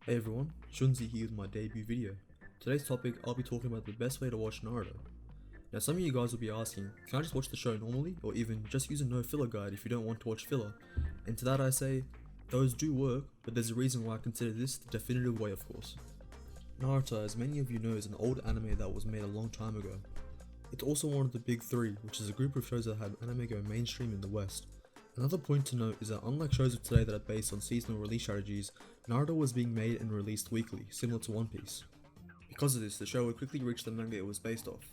Hey everyone, Shunzii here with my debut video. Today's topic, I'll be talking about the best way to watch Naruto. Now some of you guys will be asking, can I just watch the show normally, or even just use a no filler guide if you don't want to watch filler? And to that I say, those do work, but there's a reason why I consider this the definitive way, of course. Naruto, as many of you know, is an old anime that was made a long time ago. It's also one of the big three, which is a group of shows that had anime go mainstream in the West. Another point to note is that unlike shows of today that are based on seasonal release strategies, Naruto was being made and released weekly, similar to One Piece. Because of this, the show would quickly reach the manga it was based off.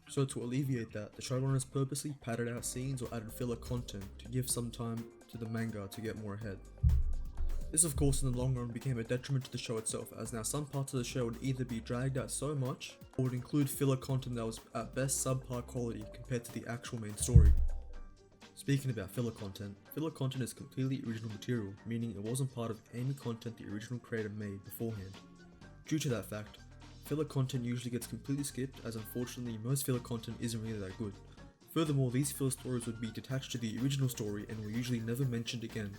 So to alleviate that, the showrunners purposely padded out scenes or added filler content to give some time to the manga to get more ahead. This of course in the long run became a detriment to the show itself, as now some parts of the show would either be dragged out so much, or would include filler content that was at best subpar quality compared to the actual main story. Speaking about filler content is completely original material, meaning it wasn't part of any content the original creator made beforehand. Due to that fact, filler content usually gets completely skipped, as unfortunately most filler content isn't really that good. Furthermore, these filler stories would be detached to the original story and were usually never mentioned again.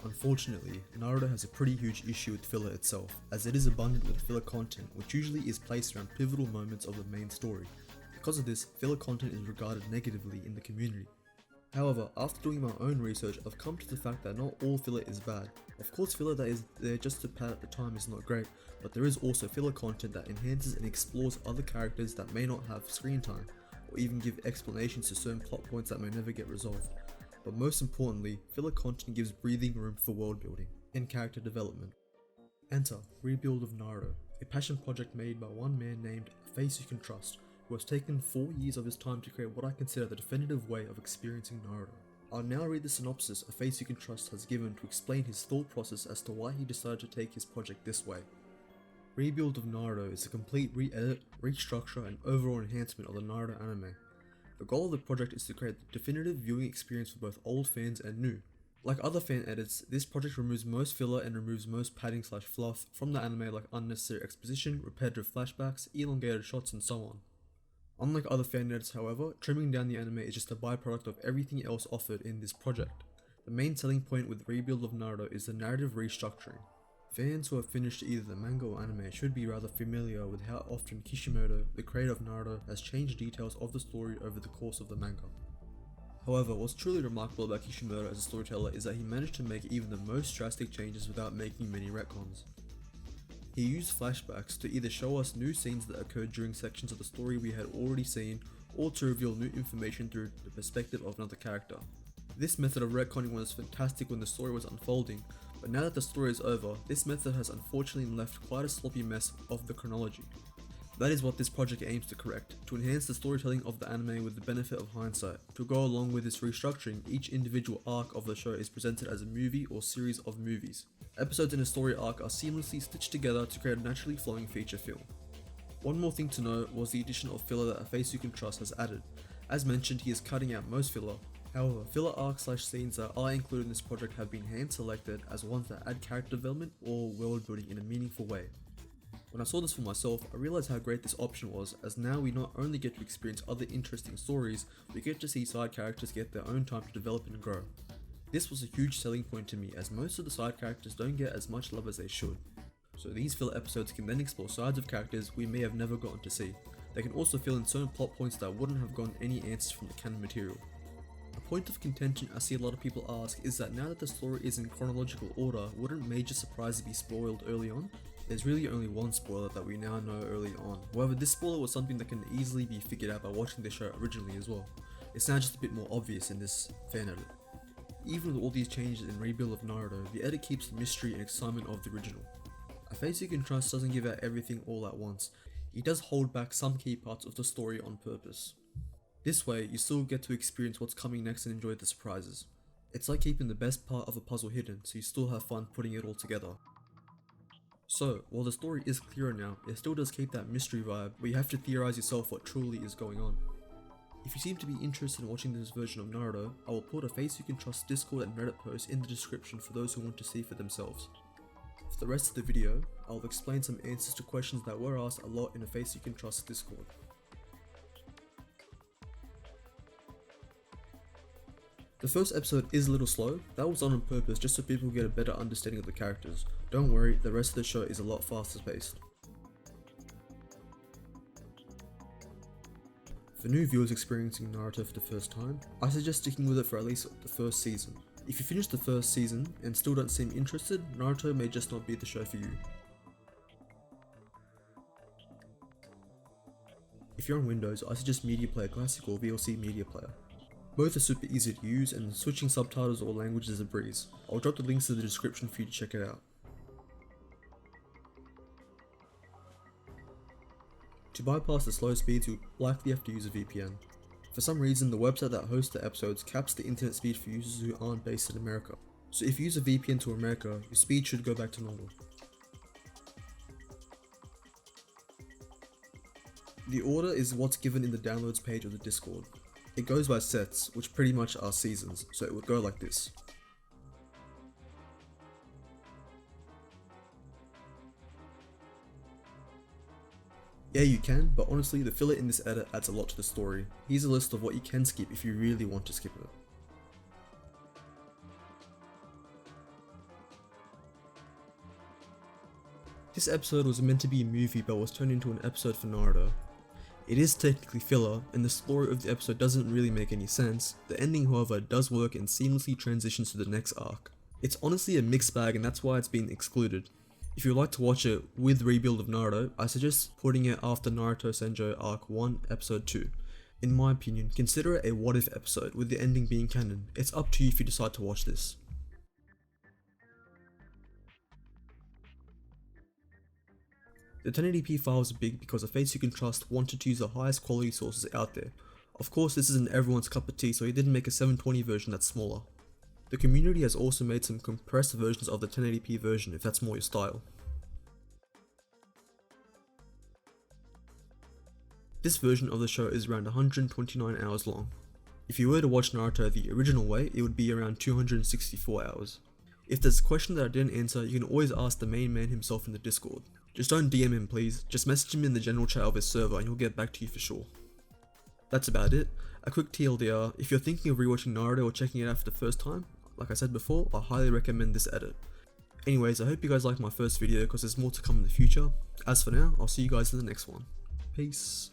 Unfortunately, Naruto has a pretty huge issue with filler itself, as it is abundant with filler content which usually is placed around pivotal moments of the main story. Because of this, filler content is regarded negatively in the community. However, after doing my own research, I've come to the fact that not all filler is bad. Of course, filler that is there just to pad at the time is not great, but there is also filler content that enhances and explores other characters that may not have screen time, or even give explanations to certain plot points that may never get resolved. But most importantly, filler content gives breathing room for world building and character development. Enter Rebuild of Naruto, a passion project made by one man named A Face You Can Trust, who has taken 4 years of his time to create what I consider the definitive way of experiencing Naruto. I'll now read the synopsis A Face You Can Trust has given to explain his thought process as to why he decided to take his project this way. Rebuild of Naruto is a complete re-edit, restructure and overall enhancement of the Naruto anime. The goal of the project is to create the definitive viewing experience for both old fans and new. Like other fan edits, this project removes most filler and removes most padding/fluff from the anime, like unnecessary exposition, repetitive flashbacks, elongated shots and so on. Unlike other fan edits, however, trimming down the anime is just a byproduct of everything else offered in this project. The main selling point with Rebuild of Naruto is the narrative restructuring. Fans who have finished either the manga or anime should be rather familiar with how often Kishimoto, the creator of Naruto, has changed details of the story over the course of the manga. However, what's truly remarkable about Kishimoto as a storyteller is that he managed to make even the most drastic changes without making many retcons. He used flashbacks to either show us new scenes that occurred during sections of the story we had already seen, or to reveal new information through the perspective of another character. This method of retconning was fantastic when the story was unfolding, but now that the story is over, this method has unfortunately left quite a sloppy mess of the chronology. That is what this project aims to correct, to enhance the storytelling of the anime with the benefit of hindsight. To go along with this restructuring, each individual arc of the show is presented as a movie or series of movies. Episodes in a story arc are seamlessly stitched together to create a naturally flowing feature film. One more thing to note was the addition of filler that A Face You Can Trust has added. As mentioned, he is cutting out most filler. However, filler arcs/scenes that are included in this project have been hand selected as ones that add character development or world building in a meaningful way. When I saw this for myself, I realized how great this option was, as now we not only get to experience other interesting stories, we get to see side characters get their own time to develop and grow. This was a huge selling point to me, as most of the side characters don't get as much love as they should. So these filler episodes can then explore sides of characters we may have never gotten to see. They can also fill in certain plot points that wouldn't have gotten any answers from the canon material. A point of contention I see a lot of people ask is that now that the story is in chronological order, wouldn't major surprises be spoiled early on? There's really only one spoiler that we now know early on. However, this spoiler was something that can easily be figured out by watching the show originally as well. It's now just a bit more obvious in this fan edit. Even with all these changes in Rebuild of Naruto, the edit keeps the mystery and excitement of the original. A Face You Can Trust doesn't give out everything all at once. He does hold back some key parts of the story on purpose. This way, you still get to experience what's coming next and enjoy the surprises. It's like keeping the best part of a puzzle hidden, so you still have fun putting it all together. So, while the story is clearer now, it still does keep that mystery vibe where you have to theorize yourself what truly is going on. If you seem to be interested in watching this version of Naruto, I will put A Face You Can Trust Discord and Reddit posts in the description for those who want to see for themselves. For the rest of the video, I will explain some answers to questions that were asked a lot in A Face You Can Trust Discord. The first episode is a little slow. That was done on purpose just so people get a better understanding of the characters. Don't worry, the rest of the show is a lot faster paced. For new viewers experiencing Naruto for the first time, I suggest sticking with it for at least the first season. If you finish the first season and still don't seem interested, Naruto may just not be the show for you. If you're on Windows, I suggest Media Player Classic or VLC Media Player. Both are super easy to use and switching subtitles or language is a breeze. I'll drop the links in the description for you to check it out. To bypass the slow speeds, you'll likely have to use a VPN. For some reason, the website that hosts the episodes caps the internet speed for users who aren't based in America. So if you use a VPN to America, your speed should go back to normal. The order is what's given in the downloads page of the Discord. It goes by sets, which pretty much are seasons, so it would go like this. Yeah, you can, but honestly, the filler in this edit adds a lot to the story. Here's a list of what you can skip if you really want to skip it. This episode was meant to be a movie but was turned into an episode for Naruto. It is technically filler, and the story of the episode doesn't really make any sense. The ending, however, does work and seamlessly transitions to the next arc. It's honestly a mixed bag and that's why it's been excluded. If you'd like to watch it with Rebuild of Naruto, I suggest putting it after Naruto Senjo Arc 1 Episode 2. In my opinion, consider it a what if episode with the ending being canon. It's up to you if you decide to watch this. The 1080p files are big because the face you can trust wanted to use the highest quality sources out there. Of course, this isn't everyone's cup of tea, so he didn't make a 720 version that's smaller. The community has also made some compressed versions of the 1080p version if that's more your style. This version of the show is around 129 hours long. If you were to watch Naruto the original way, it would be around 264 hours. If there's a question that I didn't answer, you can always ask the main man himself in the Discord. Just don't DM him please, just message him in the general chat of his server and he'll get back to you for sure. That's about it. A quick TLDR, if you're thinking of rewatching Naruto or checking it out for the first time, like I said before, I highly recommend this edit. Anyways, I hope you guys liked my first video because there's more to come in the future. As for now, I'll see you guys in the next one. Peace.